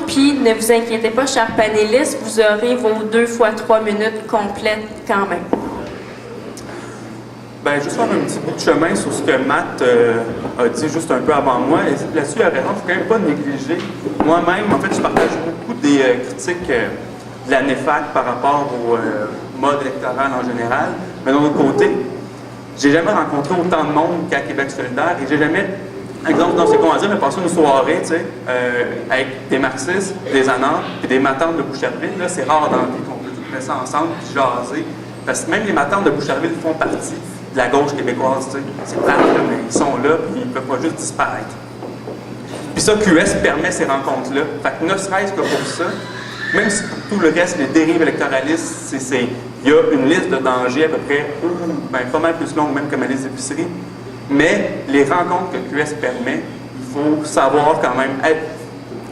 Puis, ne vous inquiétez pas, chers panélistes, vous aurez vos 2 fois 3 minutes complètes quand même. Bien, juste faire un petit bout de chemin sur ce que Matt a dit juste un peu avant moi. Et là-dessus, il a raison, il ne faut quand même pas négliger. Moi-même, en fait, je partage beaucoup des critiques de la NEFAC par rapport au mode électoral en général. Mais d'un autre côté, j'ai jamais rencontré autant de monde qu'à Québec solidaire et j'ai jamais, exemple, dans ce qu'on va dire, mais passé une soirée, tu sais, avec des marxistes, des anards et des matantes de Boucherville. Là, c'est rare dans la vie qu'on peut tout mettre ça ensemble et jaser. Parce que même les matantes de Boucherville font partie de la gauche québécoise, tu sais. C'est plate, là, mais ils sont là et ils ne peuvent pas juste disparaître. Puis ça, QS permet ces rencontres-là. Fait que ne serait-ce que pour ça, même si pour tout le reste, les dérives électoralistes, il y a une liste de dangers à peu près, pas mal plus longue même que ma liste d'épicerie. Mais les rencontres que QS permet, il faut savoir quand même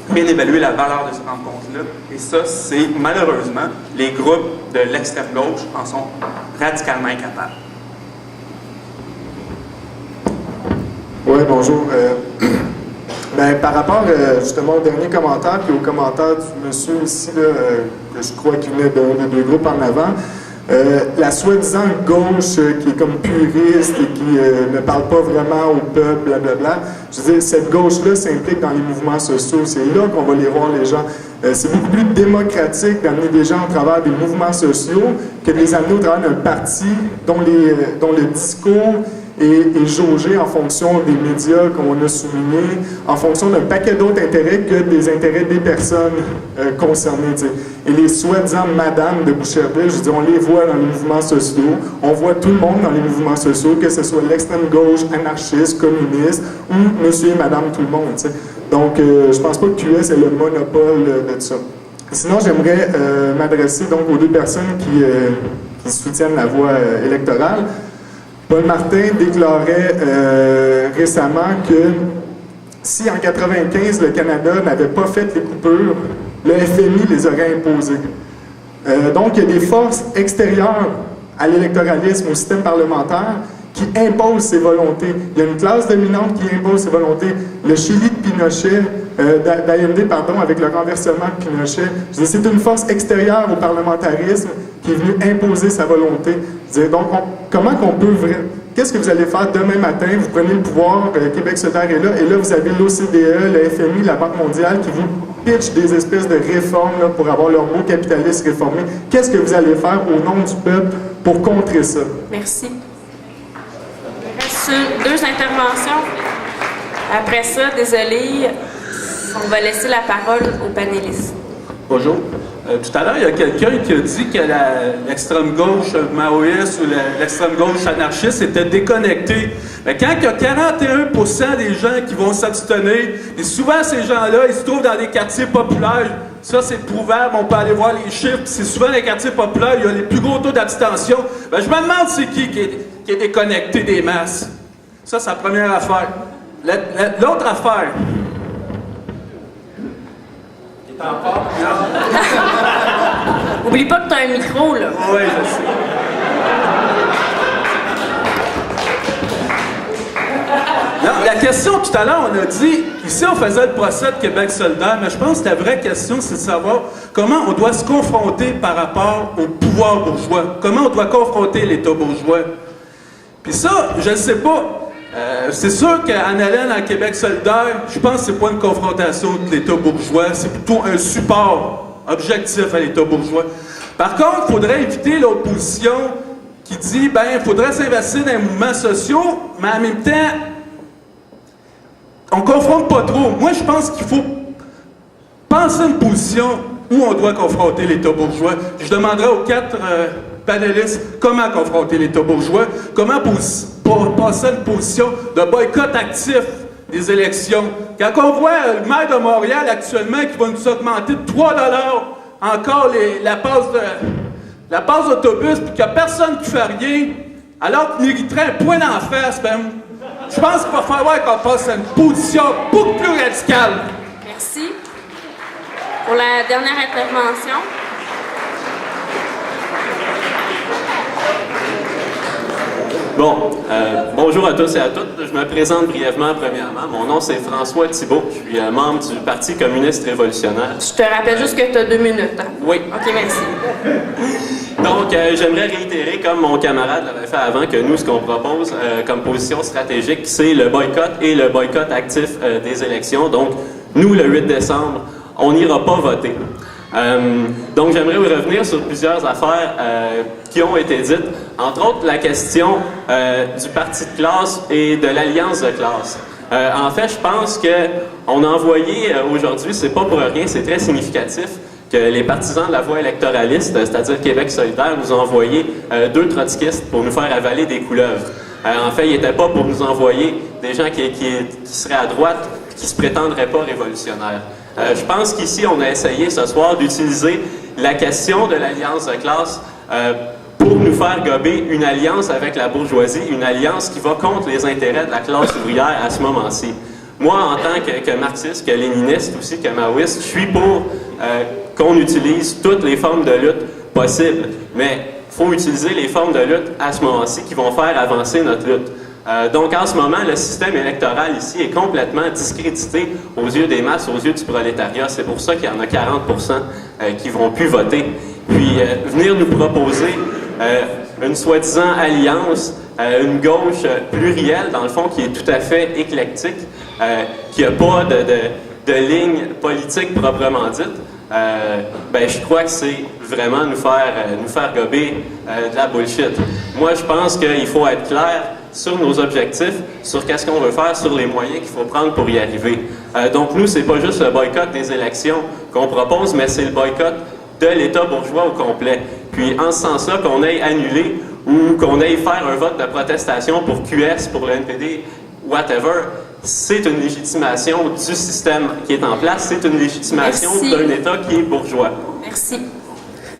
bien évaluer la valeur de ces rencontres-là. Et ça, c'est malheureusement, les groupes de l'extrême gauche en sont radicalement incapables. Oui, bonjour. Par rapport justement au dernier commentaire, puis au commentaire du monsieur ici, là, que je crois qu'il venait de 2 groupes en avant, la soi-disant gauche qui est comme puriste et qui ne parle pas vraiment au peuple, blablabla, je veux dire, cette gauche-là s'implique dans les mouvements sociaux. C'est là qu'on va les voir, les gens. C'est beaucoup plus démocratique d'amener des gens au travers des mouvements sociaux que de les amener au travers d'un parti dont le discours est jaugé en fonction des médias qu'on a soulignés, en fonction d'un paquet d'autres intérêts que des intérêts des personnes concernées. T'sais. Et les soi-disant madames de Boucherville, je veux dire, on les voit dans les mouvements sociaux, on voit tout le monde dans les mouvements sociaux, que ce soit l'extrême gauche, anarchiste, communiste, ou monsieur et madame tout le monde. T'sais. Donc, je pense pas que QS ait le monopole de ça. Sinon, j'aimerais m'adresser donc aux 2 personnes qui soutiennent la voie électorale. Paul Martin déclarait récemment que si en 1995 le Canada n'avait pas fait les coupures, le FMI les aurait imposées. Donc il y a des forces extérieures à l'électoralisme, au système parlementaire, qui imposent ses volontés. Il y a une classe dominante qui impose ses volontés. Le Chili de Pinochet, d'Allende, pardon, avec le renversement de Pinochet, c'est une force extérieure au parlementarisme qui est venue imposer sa volonté. Donc, comment qu'on peut... Qu'est-ce que vous allez faire demain matin? Vous prenez le pouvoir, Québec solidaire est là, et là, vous avez l'OCDE, le FMI, la Banque mondiale qui vous pitch des espèces de réformes là, pour avoir leur beau capitalisme réformé. Qu'est-ce que vous allez faire au nom du peuple pour contrer ça? Merci. Il reste 2 interventions. Après ça, désolé, on va laisser la parole aux panélistes. Bonjour. Tout à l'heure, il y a quelqu'un qui a dit que l'extrême gauche maoïste ou l'extrême gauche anarchiste était déconnectée. Mais quand il y a 41% des gens qui vont s'abstenir, et souvent ces gens-là, ils se trouvent dans des quartiers populaires, ça c'est prouvable, on peut aller voir les chiffres, c'est souvent les quartiers populaires, il y a les plus gros taux d'abstention. Ben, je me demande c'est qui est déconnecté des masses. Ça, c'est la première affaire. L'autre affaire... Oublie pas que tu as un micro, là. Oui, je sais. Non, la question, tout à l'heure, on a dit, ici, on faisait le procès de Québec solidaire, mais je pense que la vraie question, c'est de savoir comment on doit se confronter par rapport au pouvoir bourgeois. Comment on doit confronter l'État bourgeois. Puis ça, je ne sais pas. C'est sûr qu'Anne-Hélène, à Québec solidaire, je pense que c'est pas une confrontation de l'État bourgeois, c'est plutôt un support objectif à l'État bourgeois. Par contre, il faudrait éviter l'opposition qui dit, il faudrait s'investir dans les mouvements sociaux, mais en même temps, on ne confronte pas trop. Moi, je pense qu'il faut penser une position où on doit confronter l'État bourgeois. Je demanderai aux 4 panélistes comment confronter l'État bourgeois, comment passer à une position de boycott actif des élections. Quand on voit le maire de Montréal actuellement qui va nous augmenter de 3 $ encore la passe d'autobus, puis qu'il n'y a personne qui fait rien, alors qu'il mériterait un point d'en face, je pense qu'il va falloir qu'on passe à une position beaucoup plus radicale. Merci. Pour la dernière intervention. Bon, bonjour à tous et à toutes. Je me présente brièvement premièrement. Mon nom, c'est François Thibault. Je suis membre du Parti communiste révolutionnaire. Je te rappelle juste que tu as 2 minutes. Hein? Oui. OK, merci. Donc, j'aimerais réitérer, comme mon camarade l'avait fait avant, que nous, ce qu'on propose comme position stratégique, c'est le boycott et le boycott actif des élections. Donc, nous, le 8 décembre, on n'ira pas voter. Donc, j'aimerais revenir sur plusieurs affaires qui ont été dites, entre autres la question du parti de classe et de l'alliance de classe. En fait, je pense qu'on a envoyé aujourd'hui, c'est pas pour rien, c'est très significatif, que les partisans de la voie électoraliste, c'est-à-dire Québec solidaire, nous ont envoyé 2 trotskistes pour nous faire avaler des couleuvres. En fait, ils n'étaient pas pour nous envoyer des gens qui seraient à droite, qui se prétendraient pas révolutionnaires. Je pense qu'ici, on a essayé ce soir d'utiliser la question de l'alliance de classe pour nous faire gober une alliance avec la bourgeoisie, une alliance qui va contre les intérêts de la classe ouvrière à ce moment-ci. Moi, en tant que marxiste, que léniniste aussi, que maoïste, je suis pour qu'on utilise toutes les formes de lutte possibles, mais il faut utiliser les formes de lutte à ce moment-ci qui vont faire avancer notre lutte. Donc, en ce moment, le système électoral ici est complètement discrédité aux yeux des masses, aux yeux du prolétariat. C'est pour ça qu'il y en a 40% qui ne vont plus voter. Puis, venir nous proposer une soi-disant alliance, une gauche plurielle, dans le fond, qui est tout à fait éclectique, qui n'a pas de ligne politique proprement dite, ben, je crois que c'est vraiment nous faire gober de la bullshit. Moi, je pense qu'il faut être clair sur nos objectifs, sur qu'est-ce qu'on veut faire, sur les moyens qu'il faut prendre pour y arriver. Donc nous, c'est pas juste le boycott des élections qu'on propose, mais c'est le boycott de l'État bourgeois au complet. Puis en ce sens-là, qu'on aille annuler ou qu'on aille faire un vote de protestation pour QS, pour le NPD, whatever, c'est une légitimation du système qui est en place, c'est une légitimation d'un État qui est bourgeois. Merci.